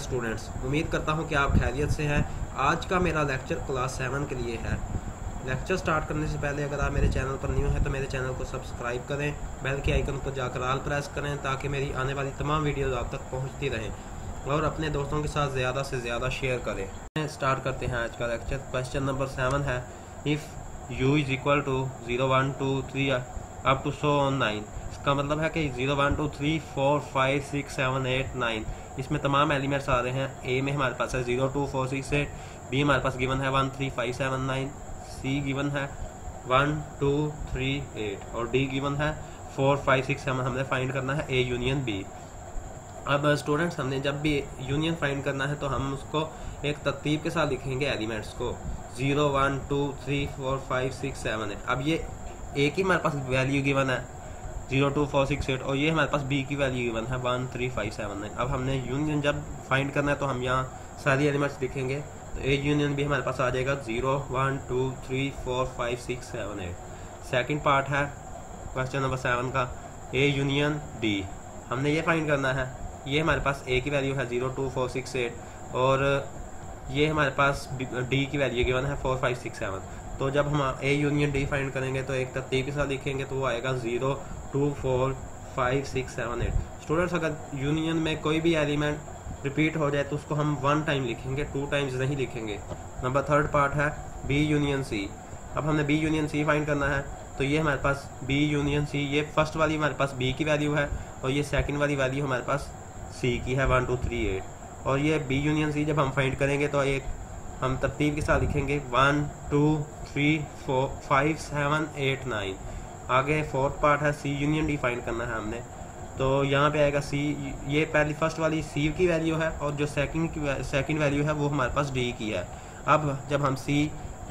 Students, उम्मीद करता हूं कि आप खैरियत से हैं। आज का मेरा लेक्चर क्लास 7 के लिए है। लेक्चर स्टार्ट करने से पहले अगर आप मेरे चैनल पर न्यू हैं तो मेरे चैनल को सब्सक्राइब करें, बेल के आइकन पर जाकर ऑल प्रेस करें ताकि मेरी आने वाली तमाम वीडियोज़ आप तक पहुँचती रहें और अपने दोस्तों के साथ ज़्यादा से ज़्यादा शेयर करें। स्टार्ट करते हैं आज का लेक्चर। क्वेश्चन नंबर 7 है, if u is equal to 0 1 2 3 up to so on 9। इसका मतलब है कि 0 1 2 3 4 5 6 7 8 9 इसमें तमाम एलिमेंट्स आ रहे हैं। ए में हमारे पास है 0 2 4 6 8, बी हमारे पास गिवन है 1 3 5 7 9, सी गिवन है 1 2 3 8 और डी गिवन है 4 5 6 7। हमने फाइंड करना है ए यूनियन बी। अब स्टूडेंट्स, हमने जब भी यूनियन फाइंड करना है तो हम उसको एक तरतीब के साथ लिखेंगे एलिमेंट्स को, 0 1 2 3 4 5 6 7 8। अब ये ए की हमारे पास वैल्यू गिवन है 0 2 4 6 8 और ये हमारे पास बी की वैल्यू गिवन है 1 3 5 7 9। अब हमने यूनियन जब फाइंड करना है तो हम यहाँ सारी एलिमेंट्स लिखेंगे, तो ए यूनियन भी हमारे पास आ जाएगा 0 1 2 3 4 5 6 7 8। सेकंड पार्ट है क्वेश्चन नंबर 7 का, ए यूनियन डी। हमने ये फाइंड करना है, ये हमारे पास ए की वैल्यू है 0 2 4 6 8 और ये हमारे पास डी की वैल्यू गिवन है 4 5 6 7। तो जब हम ए यूनियन डी फाइंड करेंगे तो एक तरतीब के साथ लिखेंगे तो वो आएगा 0 2 4 5 6 7 8। स्टूडेंट्स, अगर यूनियन में कोई भी एलिमेंट रिपीट हो जाए तो उसको हम 1 टाइम लिखेंगे, 2 टाइम्स नहीं लिखेंगे। नंबर थर्ड पार्ट है बी यूनियन सी। अब हमने बी यूनियन सी फाइंड करना है, तो ये हमारे पास बी यूनियन सी, ये फर्स्ट वाली हमारे पास बी की वैल्यू है और ये सेकंड वाली वैल्यू हमारे पास सी की है 1 2 3 8। और ये बी यूनियन सी जब हम फाइंड करेंगे तो एक हम तरतीब के साथ लिखेंगे 1 2 3 4 5 7 8 9। आगे फोर्थ पार्ट है सी यूनियन डी फाइंड करना है हमने, तो यहाँ पे आएगा सी, ये पहली फर्स्ट वाली सी की वैल्यू है और जो सेकंड वैल्यू है वो हमारे पास डी की है। अब जब हम सी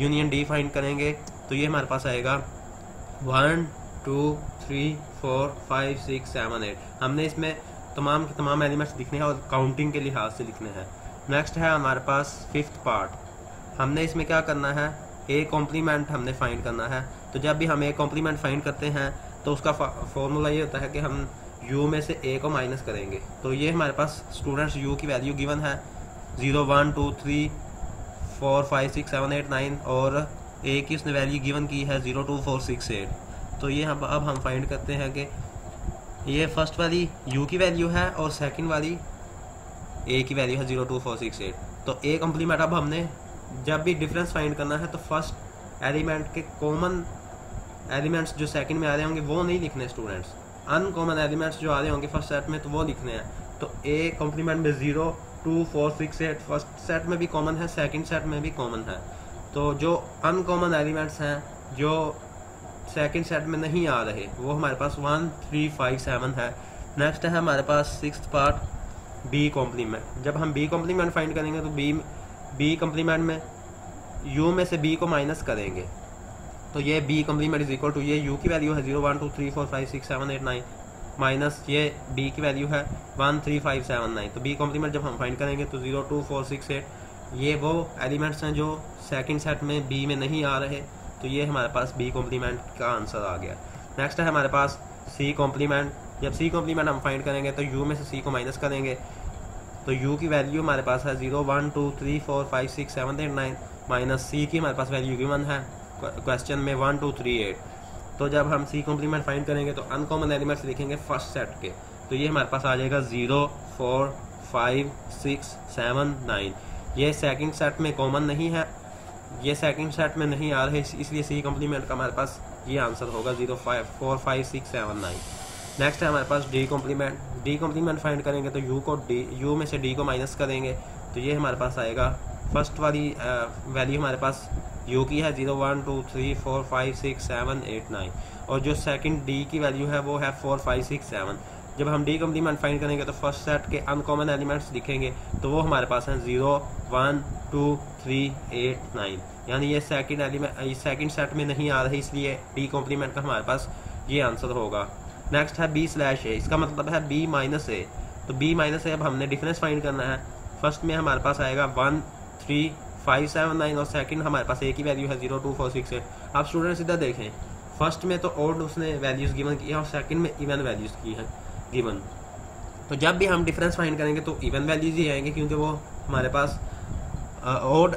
यूनियन डी फाइंड करेंगे तो ये हमारे पास आएगा 1 2 3 4 5 6 7 8। हमने इसमें तमाम के तमाम एलिमेंट्स लिखने हैं और काउंटिंग के लिहाज से लिखने हैं। नेक्स्ट है हमारे पास फिफ्थ पार्ट। हमने इसमें क्या करना है, ए कॉम्प्लीमेंट हमने फाइंड करना है। तो जब भी हम ए कॉम्प्लीमेंट फाइंड करते हैं तो उसका फॉर्मूला ये होता है कि हम u में से a को माइनस करेंगे। तो ये हमारे पास स्टूडेंट्स u की वैल्यू गिवन है 0 1 2 3 4 5 6 7 8 9 और a की उसने वैल्यू गिवन की है 0 2 4 6 8। तो ये अब हम फाइंड करते हैं कि ये फर्स्ट वाली u की वैल्यू है और सेकंड वाली a की वैल्यू है 0 2 4 6 8। तो a कॉम्प्लीमेंट, अब हमने जब भी डिफरेंस फाइंड करना है तो फर्स्ट एलिमेंट के कॉमन एलिमेंट्स जो सेकंड में आ रहे होंगे वो नहीं लिखने स्टूडेंट्स, अनकॉमन एलिमेंट्स जो आ रहे होंगे फर्स्ट सेट में तो वो लिखने हैं। तो a कॉम्प्लीमेंट में 0 2 4 6 8 फर्स्ट सेट में भी कॉमन है, सेकंड सेट में भी कॉमन है। तो जो अनकॉमन एलिमेंट्स हैं जो सेकंड सेट में नहीं आ रहे वो हमारे पास 1 3 5 7 है। नेक्स्ट है हमारे पास सिक्स्थ पार्ट बी कॉम्प्लीमेंट। जब हम बी कॉम्प्लीमेंट फाइंड करेंगे तो बी कॉम्प्लीमेंट में u में से b को माइनस करेंगे, तो ये b complement is equal to, ये u की वैल्यू है 0 1 2 3 4 5 6 7 8 9 माइनस ये b की वैल्यू है 1 3 5 7 9। तो b कॉम्प्लीमेंट जब हम फाइंड करेंगे तो 0 2 4 6 8 ये वो एलिमेंट्स हैं जो सेकंड सेट में b में नहीं आ रहे, तो ये हमारे पास b कॉम्प्लीमेंट का आंसर आ गया। नेक्स्ट है हमारे पास c कॉम्प्लीमेंट। जब c कॉम्प्लीमेंट हम फाइंड करेंगे तो u में से c को माइनस करेंगे, तो u की वैल्यू हमारे पास है 0 1 2 3 4 5 6 7 8 9 माइनस c की हमारे पास वैल्यू गिवन है क्वेश्चन में 1 2 3 8। तो जब हम c कॉम्प्लीमेंट फाइंड करेंगे तो अनकॉमन एलिमेंट्स लिखेंगे फर्स्ट सेट के, तो ये हमारे पास आ जाएगा 0 4 5 6 7 9। ये सेकंड सेट में कॉमन नहीं है, ये सेकंड सेट में नहीं आ रहे, इसलिए c कॉम्प्लीमेंट का हमारे पास ये आंसर होगा 0 5 4 5 6 7 9। नेक्स्ट है हमारे पास D complement. D complement find करेंगे तो u में से d को माइनस करेंगे, तो ये हमारे पास आएगा फर्स्ट वाली वैल्यू हमारे पास u की है 0 1 2 3 4 5 6 7 8 9 और जो सेकंड d की वैल्यू है वो है 4 5 6 7। जब हम डी कॉम्प्लीमेंट फाइंड करेंगे तो फर्स्ट सेट के अनकॉमन एलिमेंट्स लिखेंगे, तो वो हमारे पास हैं 0 1 2 3 8 9, यानी ये सेकंड एलिमेंट सेकंड सेट में नहीं आ रहे, इसलिए डी कॉम्प्लीमेंट का हमारे पास ये आंसर होगा। नेक्स्ट है b स्लैश a, इसका मतलब है b माइनस a। तो b माइनस a अब हमने डिफरेंस फाइंड करना है। फर्स्ट में हमारे पास आएगा 1 3 5 7 9 और सेकंड हमारे पास a की वैल्यू है 0 2 4 6 8। आप स्टूडेंट्स इधर देखें, फर्स्ट में तो ओड उसने वैल्यूज़ गिवन की है और सेकंड में इवन वैल्यूज़ की है गिवन। तो जब भी हम डिफरेंस फाइंड करेंगे तो इवन वैल्यूज ही आएंगे, क्योंकि वो हमारे पास ऑड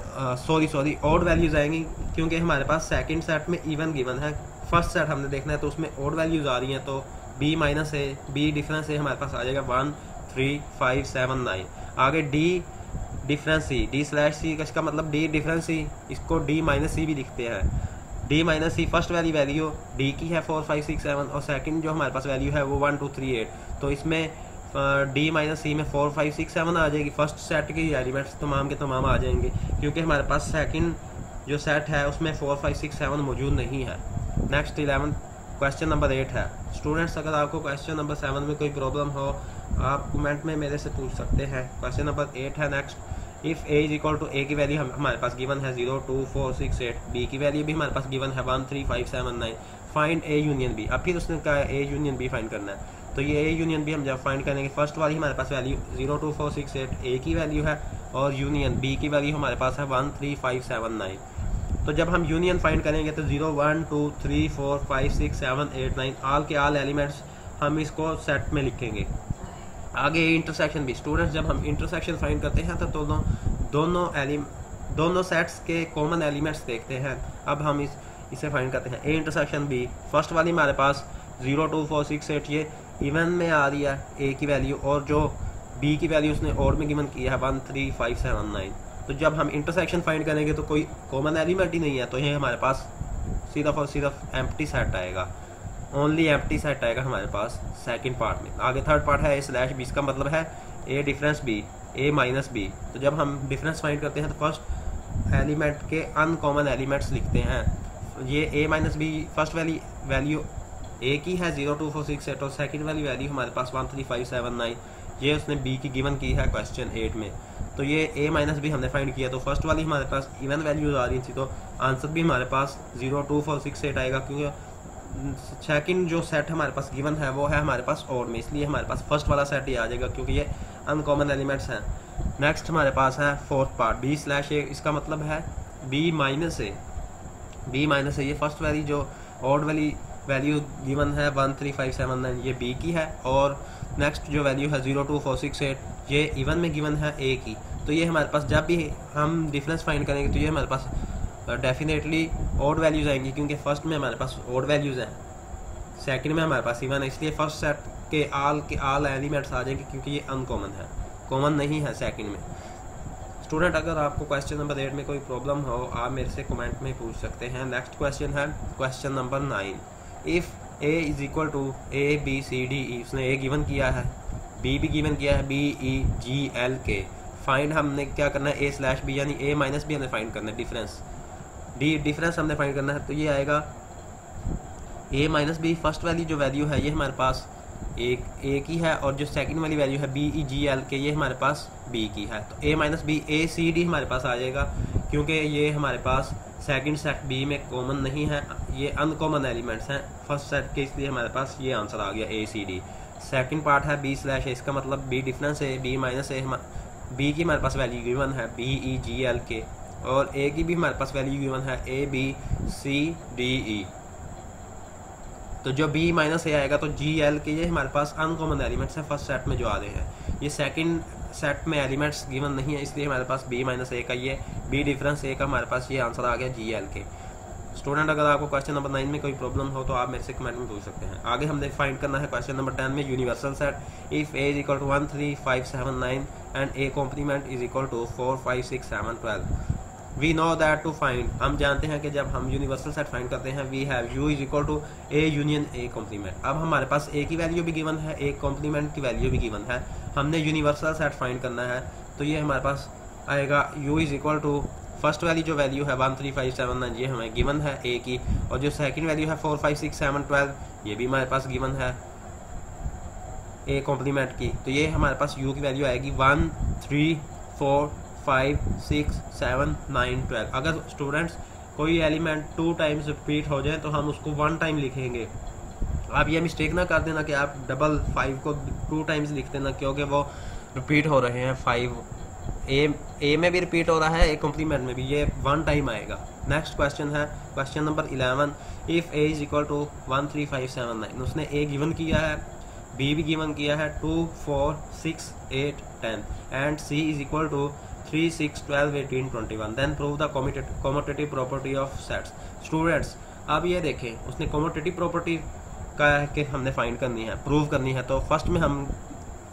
वैल्यूज आएंगी, क्योंकि हमारे पास सेकंड सेट में इवन गिवन है, फर्स्ट सेट हमने देखना है तो उसमें ऑड वैल्यूज आ रही हैं। तो b माइनस ए, b डिफरेंस ए हमारे पास आ जाएगा 1 3 5 7 9। आगे d डिफरेंस सी, d स्लैश सी इसका मतलब d डिफरेंस सी, इसको d माइनस सी भी लिखते हैं। d माइनस सी फर्स्ट वाली वैल्यू d की है 4 5 6 7 और सेकंड जो हमारे पास वैल्यू है वो 1 2 3 8। तो इसमें d माइनस सी में 4 5 6 7 आ जाएगी। फर्स्ट सेट के एलिमेंट्स तमाम के तमाम आ जाएंगे, क्योंकि हमारे पास सेकंड जो सेट है उसमें 4 5 6 7 मौजूद नहीं है। नेक्स्ट 11 क्वेश्चन नंबर 8 है। स्टूडेंट्स अगर आपको क्वेश्चन नंबर 7 में कोई प्रॉब्लम हो आप कमेंट में मेरे से पूछ सकते हैं। क्वेश्चन नंबर 8 है next. If a is equal to a की वैल्यू हमारे पास गिवन है 0 2 4 6 8, b की वैल्यू भी हमारे पास गिवन है 1 3 5 7 9, फाइंड a यूनियन b। अब फिर उसने कहा a यूनियन b फाइंड करना है। तो ये a यूनियन b हम जब फाइंड करेंगे, फर्स्ट वाली हमारे पास वैल्यू 0 2 4 6 8 a की वैल्यू है और यूनियन b की वैल्यू हमारे पास है 1 3 5 7 9। तो जब हम यूनियन फाइंड करेंगे तो 0 1 2 3 4 5 6 7 8 9 आल के आल एलिमेंट्स हम इसको सेट में लिखेंगे। आगे इंटरसेक्शन भी। स्टूडेंट्स जब हम इंटरसेक्शन फाइंड करते हैं तो दोनों सेट्स के कॉमन एलिमेंट्स देखते हैं। अब हम इसे फाइंड करते हैं। a इंटरसेक्शन b, फर्स्ट वाली हमारे पास 0 2 4 6 8 ये इवन में आ रही है a की वैल्यू, और जो b की वैल्यू उसने और में गिवन किया है 1 3 5 7 9। तो जब हम इंटरसेक्शन फाइंड करेंगे तो कोई कॉमन एलिमेंट ही नहीं है, तो ये हमारे पास सिर्फ और सिर्फ एम्प्टी सेट आएगा, ओनली एम्प्टी सेट आएगा हमारे पास सेकंड पार्ट में। आगे थर्ड पार्ट है a स्लैश b, इसका मतलब है a difference b, a minus b। तो जब हम डिफरेंस फाइंड करते हैं तो फर्स्ट एलिमेंट के अनकॉमन एलिमेंट्स लिखते हैं। ये a माइनस b फर्स्ट वाली वैल्यू a की है 0 2 4 6 8 और सेकंड वाली वैल्यू हमारे पास 1 3 5 7 9, ये उसने b की गिवन की है क्वेश्चन 8 में। तो ये a माइनस b हमने फाइंड किया, तो फर्स्ट वाली हमारे पास इवन वैल्यूज आ रही थी, तो आंसर भी हमारे पास 0 2 4 6 8 आएगा, क्योंकि सेकंड जो सेट हमारे पास गिवन है वो है हमारे पास और में, इसलिए हमारे पास फर्स्ट वाला सेट ही आ जाएगा, क्योंकि ये अनकॉमन एलिमेंट्स हैं। नेक्स्ट हमारे पास है fourth part b slash a, इसका मतलब है b माइनस a, ये फर्स्ट वाली जो ऑड वाली वैल्यू गिवन है 1 3 5 7 9 ये b की है, और नेक्स्ट जो वैल्यू है 0 2 4 6 8 ये इवन में गिवन है a की। तो ये हमारे पास जब भी हम डिफरेंस फाइंड करेंगे तो ये हमारे पास डेफिनेटली ऑड वैल्यूज आएंगी, क्योंकि फर्स्ट में हमारे पास ऑड वैल्यूज हैं, सेकंड में हमारे पास इवन है, इसलिए फर्स्ट सेट के आल एलिमेंट्स आ जाएंगे, क्योंकि ये अनकॉमन है, कॉमन नहीं है सेकंड में। स्टूडेंट अगर आपको क्वेश्चन नंबर 8 में कोई प्रॉब्लम हो आप मेरे से कमेंट में पूछ सकते हैं। नेक्स्ट क्वेश्चन है question number 9। If a is equal to a b c d e, उसने a गिवन किया है, b भी गिवन किया है, b e g l k। Find हमने क्या करना है a स्लैश b, यानी a माइनस b हमने फाइंड करना है, डिफरेंस हमने फाइंड करना है। तो ये आएगा a माइनस b, फर्स्ट वाली जो वैल्यू है ये हमारे पास a की है, और जो सेकंड वाली वैल्यू है b e g l k ये हमारे पास b की है। तो a minus b a c d हमारे पास आ जाएगा, क्योंकि ये हमारे पास सेकंड सेट b में कॉमन नहीं है, ये अनकॉमन एलिमेंट्स हैं फर्स्ट सेट के, इसलिए हमारे पास ये आंसर आ गया a c d। Second part है b स्लैश a, इसका मतलब b डिफरेंस है, b माइनस a, b की हमारे पास वैल्यू गिवन है b e g l k, और a की भी हमारे पास वैल्यू गिवन है a b c d e। तो जो b माइनस a आएगा तो g l के ये हमारे पास अनकॉमन एलिमेंट्स हैं फर्स्ट सेट में जो आ रहे हैं, ये सेकंड सेट में एलिमेंट्स गिवन नहीं है, इसलिए हमारे पास b माइनस a का ये b डिफरेंस a का हमारे पास ये आंसर आ गया g l के। स्टूडेंट अगर आपको क्वेश्चन नंबर 9 में कोई प्रॉब्लम हो तो आप मेरे से कमेंट में पूछ सकते हैं। आगे हमने फाइंड करना है क्वेश्चन नंबर 10 में universal set. If a is equal to 1 3 5 7 9 and a complement is equal to 4 5 6 7 12। We know that to find, हम जानते हैं कि जब हम यूनिवर्सल सेट फाइंड करते हैं we have u is equal to a union a complement. अब हमारे पास a की वैल्यू भी गिवन है, a कॉम्प्लीमेंट की वैल्यू भी गिवन है, हमने यूनिवर्सल सेट फाइंड करना है। तो ये हमारे पास आएगा u is equal to first वाली जो वैल्यू है 1 3 5 7 9 ये हमें गिवन है a की, और जो सेकंड वैल्यू है 4 5 6 7 12 ये भी हमारे पास गिवन है a कॉम्प्लीमेंट की। तो ये हमारे पास u की वैल्यू आएगी 1 3 4 5 6 7 9 12। अगर स्टूडेंट्स कोई एलिमेंट 2 टाइम्स रिपीट हो जाए तो हम उसको 1 टाइम लिखेंगे। आप ये मिस्टेक ना कर देना कि आप डबल 5 को 2 टाइम्स लिख देना, क्योंकि वो रिपीट हो रहे हैं। 5 ए में भी रिपीट हो रहा है, ए कॉम्प्लीमेंट में भी, ये 1 टाइम आएगा। नेक्स्ट क्वेश्चन है question number 11। If a is equal to 1 3 5 7 9, उसने a गिवन किया है, बी भी गिवन किया है 2 4 6 8 10 and C is equal to 3 6 12 18 21। Then prove the commutative property of sets. Students अब ये देखें, उसने कम्यूटेटिव प्रॉपर्टी का कि हमने फाइंड करनी है, प्रूव करनी है। तो फर्स्ट में हम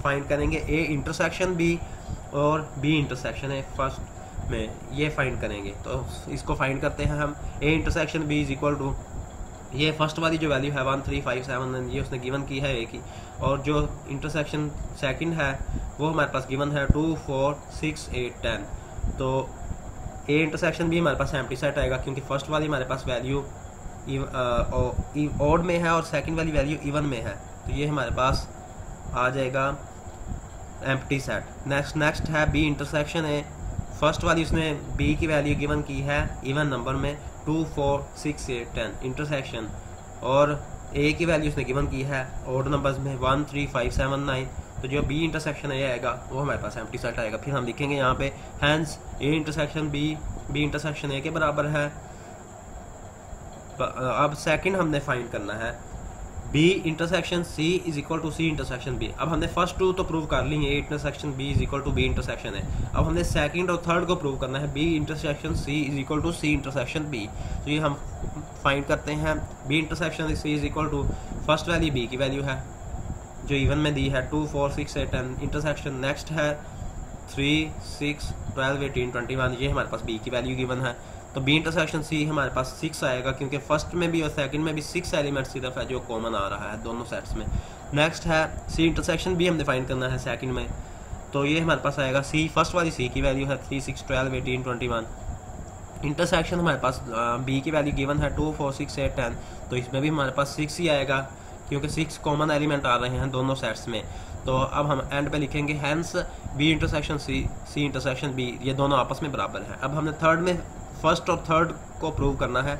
फाइंड करेंगे ए इंटरसेक्शन बी और बी इंटरसेक्शन है, फर्स्ट में ये फाइंड करेंगे। तो इसको फाइंड करते हैं हम। A intersection B is equal to, ये फर्स्ट वाली जो वैल्यू है 1 3 5 7 ये उसने गिवन की है ए की, और जो इंटरसेक्शन सेकंड है वो हमारे पास गिवन है 2 4 6 8 10। तो ए इंटरसेक्शन भी हमारे पास एम्प्टी सेट आएगा क्योंकि फर्स्ट वाली हमारे पास वैल्यू ऑड में है और सेकंड वाली वैल्यू इवन में है, तो ये हमारे पास आ जाएगा एम्प्टी सेट। नेक्स्ट है बी इंटरसेक्शन है। फर्स्ट वाली उसने बी की वैल्यू गिवन की है इवन नंबर में 2 4 6 8 10 इंटरसेक्शन, और ए की वैल्यू उसने गिवन की है ऑड नंबर्स में 1 3 5 7 9। तो जो बी इंटरसेक्शन ए आएगा वो हमारे पास एम्प्टी सेट आएगा। फिर हम लिखेंगे यहाँ पे hence A intersection B intersection A के बराबर है। अब सेकंड हमने फाइंड करना है B intersection C is equal to C intersection B. अब हमने फर्स्ट टू तो प्रूव कर ली है, A intersection B is equal to B intersection है। अब हमने सेकंड और थर्ड को प्रूव करना है B intersection C is equal to C intersection B. तो ये हम फाइंड करते हैं B intersection C is equal to, first value B की वैल्यू है जो इवन में दी है 2 4 6 8 10 इंटरसेक्शन। नेक्स्ट है 3 6 12 18 21, ये हमारे पास बी की वैल्यू गिवन है। तो बी इंटरसेक्शन सी हमारे पास 6 आएगा क्योंकि फर्स्ट में भी और सेकंड में भी 6 एलिमेंट सिर्फ है जो कॉमन आ रहा है दोनों सेट्स में। नेक्स्ट है सी इंटरसेक्शन भी हमने फाइंड करना है सेकंड में, तो ये हमारे पास आएगा सी, फर्स्ट वाली सी की वैल्यू है 3 6 12 18 21। इंटरसेक्शन हमारे पास बी की वैल्यू गिवन है 2 4 6 8 10, तो इसमें भी हमारे पास 6 ही आएगा क्योंकि 6 कॉमन एलिमेंट आ रहे हैं दोनों सेट्स में। तो अब हम एंड पे लिखेंगे hence B intersection C intersection B, ये दोनों आपस में बराबर है। अब हमने थर्ड में फर्स्ट और थर्ड को प्रूव करना है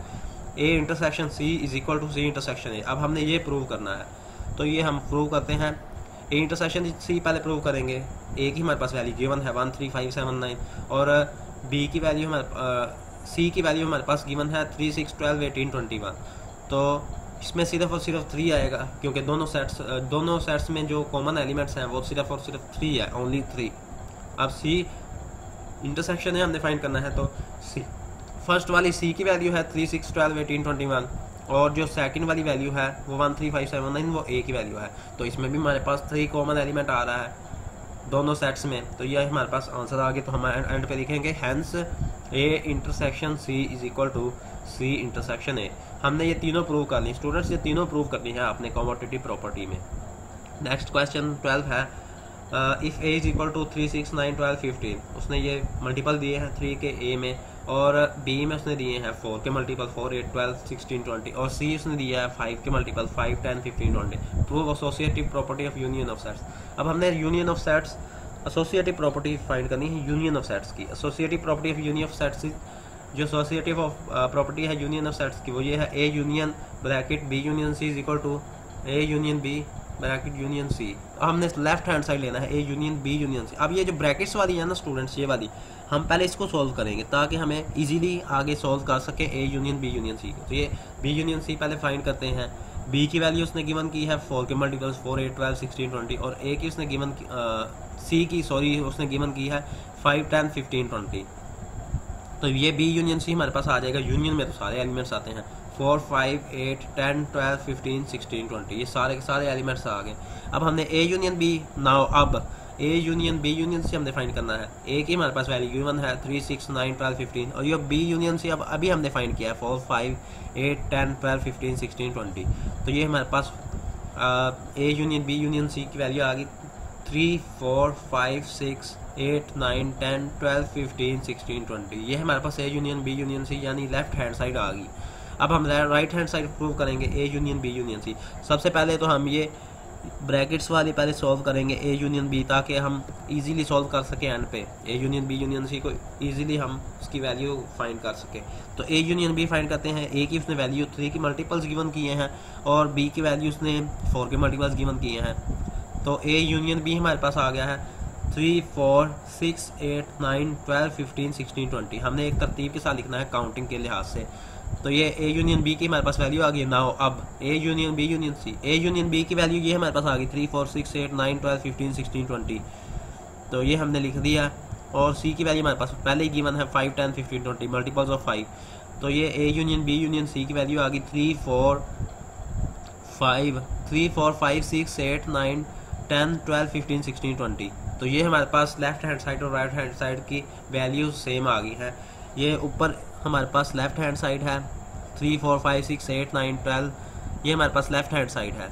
A intersection C is equal to C intersection A. अब हमने ये प्रूव करना है, तो ये हम प्रूव करते हैं। ए इंटरसेक्शन सी पहले प्रूव करेंगे, ए की हमारे पास वैल्यू गिवन है 1 3 5 7 9, और बी की वैल्यू हमारे सी की वैल्यू हमारे पास गिवन है 3 6 12 18 21। तो इसमें सिर्फ और सिर्फ 3 आएगा क्योंकि दोनों सेट्स में जो कॉमन एलिमेंट्स हैं वो सिर्फ और सिर्फ 3 है, ओनली 3। अब सी इंटरसेक्शन है हमने फाइंड करना है, तो सी फर्स्ट वाली सी की वैल्यू है 3 6 12 18 21, और जो सेकंड वाली वैल्यू है वो 1 3 5 7 9 वो ए की वैल्यू है। तो इसमें भी हमारे पास 3 कॉमन एलिमेंट आ रहा है दोनों सेट्स में, तो ये हमारे पास आंसर आ गया। तो हम एंड पे लिखेंगे hence A intersection C is equal to C intersection A. हमने ये तीनों प्रूव कर ली स्टूडेंट्स, ये तीनों प्रूव करनी है आपने कम्यूटेटिव प्रॉपर्टी में। नेक्स्ट क्वेश्चन 12 है if A is equal to 3 6 9 12 15। उसने ये मल्टीपल दिए हैं 3 के ए में, और बी में उसने दिए हैं 4 के मल्टीपल 4 8 12 16 20, और सी उसने दिया है 5 के multiple 5 10 15 20। Prove associative property of union of sets. अब हमने union of sets associative property find करनी है यूनियन ऑफ सेट्स की। Associative property of union of sets, जो एसोसिएटिव ऑफ प्रॉपर्टी है यूनियन ऑफ सेट्स की वो ये है A union bracket B union C is equal to A union B bracket union C. हमने लेफ्ट हैंड साइड लेना है A union B union C. अब ये जो ब्रैकेट्स वाली है ना स्टूडेंट्स, ये वाली हम पहले इसको सॉल्व करेंगे ताकि हमें इजीली आगे सॉल्व कर सके A union B union C को। तो ये बी यूनियन सी पहले फाइंड करते हैं। बी की वैल्यू उसने गिवन की है 4 के मल्टीपल्स 4 8 12 16 20, और ए की उसने गिवन सी की उसने गिवन की है 5 10 15 20। तो ये बी यूनियन सी हमारे पास आ जाएगा। यूनियन में तो सारे एलिमेंट्स आते हैं 4 5 8 10 12 15 16 20, ये सारे के सारे एलिमेंट्स आ गए। अब हमने ए यूनियन बी नाउ अब A union B union C हमने फाइंड करना है। ए की हमारे पास वैल्यू गिवन है 3 6 9 12 15, और ये बी यूनियन सी अब अभी हमने फाइंड किया है 4 5 8 10 12 15 16 20। तो ये हमारे पास A union B union C की वैल्यू आ गई 3 4 5 6 8 9 10 12 15 16 20। ये हमारे पास A union B union C यानी लेफ्ट हैंड साइड आ गई। अब हम राइट हैंड साइड प्रूव करेंगे A union B union C. सबसे पहले तो हम ये ब्रैकेट्स वाली पहले सॉल्व करेंगे ए यूनियन बी, ताकि हम इजीली सॉल्व कर सके एंड पे A union B union C को इजीली हम उसकी वैल्यू फाइंड कर सके। तो ए यूनियन बी फाइंड करते हैं। ए की उसने वैल्यू 3 की मल्टीपल्स गिवन किए हैं, और बी की वैल्यू उसने 4 के मल्टीपल्स गिवन किए हैं। तो ए यूनियन बी हमारे पास आ गया है 3 4 6 8 9 12 15 16 20। हमने एक तरतीब के साथ लिखना है काउंटिंग के लिहाज से। तो ये ए यूनियन बी की हमारे पास वैल्यू आ गई। नाउ अब A union B union C, A union B की वैल्यू ये हमारे पास आ गई 3 4 6 8 9 12 15 16 20, तो ये हमने लिख दिया। और सी की वैल्यू हमारे पास पहले ही गिवन है 5 10 15 20 मल्टीपल्स ऑफ 5, तो ये A union B union C की वैल्यू आ गई 3 4 5 6 8 9 10 12 15 16 20। तो ये हमारे पास लेफ्ट हैंड साइड और राइट हैंड साइड की वैल्यू सेम आ गई है। ये ऊपर हमारे पास लेफ्ट हैंड साइड है 3 4 5 6 8 9 12, ये हमारे पास लेफ्ट हैंड साइड है।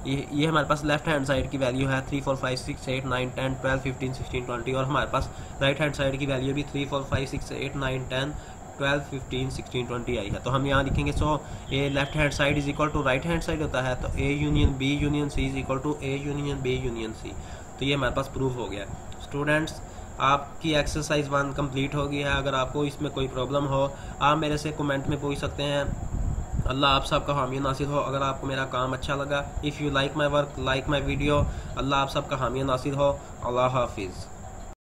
ये हमारे पास लेफ्ट हैंड साइड की वैल्यू है 3 4 5 6 8 9 10 12 15 16 20, और हमारे पास राइट हैंड साइड की वैल्यू भी 3 4 5 6 8 9 10 12 15 16 20 आई है। तो हम यहाँ लिखेंगे so A left hand side is equal to right hand side होता है, तो A union B union C is equal to A union B union C. तो ये हमारे पास प्रूफ हो गया। स्टूडेंट्स, आपकी एक्सरसाइज 1 कंप्लीट हो गई है। अगर आपको इसमें कोई प्रॉब्लम हो आप मेरे से कमेंट में पूछ सकते हैं। अल्लाह आप सबका हामी नासिर हो। अगर आपको मेरा काम अच्छा लगा, if you like my work, like my video, Allah आप सबका हामी नासिर हो। अल्लाह हाफिज़।